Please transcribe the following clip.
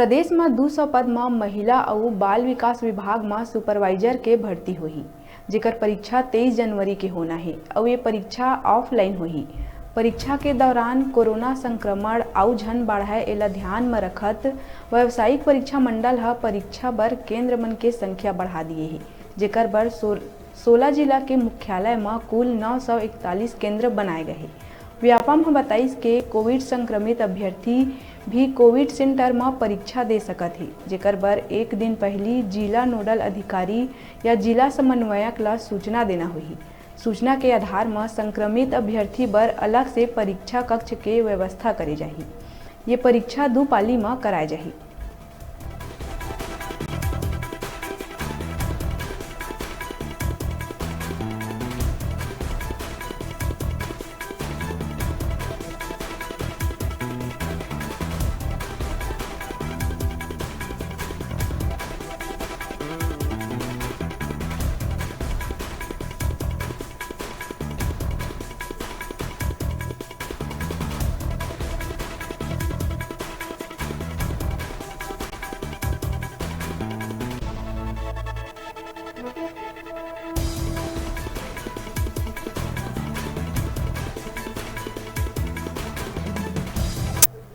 प्रदेश में 200 पद में महिला और बाल विकास विभाग में सुपरवाइजर के भर्ती होही, जेकर परीक्षा 23 जनवरी के होना है और ये परीक्षा ऑफलाइन होही। परीक्षा के दौरान कोरोना संक्रमण आउ झन बढ़ाए एला ध्यान में रखत व्यावसायिक परीक्षा मंडल ह परीक्षा बर केंद्र मन के संख्या बढ़ा दिए है, जेकर बर 16 जिला के मुख्यालय में कुल 941 केंद्र बनाए गए। व्यापम बताइस के कोविड संक्रमित अभ्यर्थी भी कोविड सेंटर में परीक्षा दे सकत है, जेकर बर एक दिन पहली जिला नोडल अधिकारी या जिला समन्वयक ला सूचना देना होही। सूचना के आधार में संक्रमित अभ्यर्थी बर अलग से परीक्षा कक्ष के व्यवस्था करे जाही। ये परीक्षा 2 पाली में कराए जाही।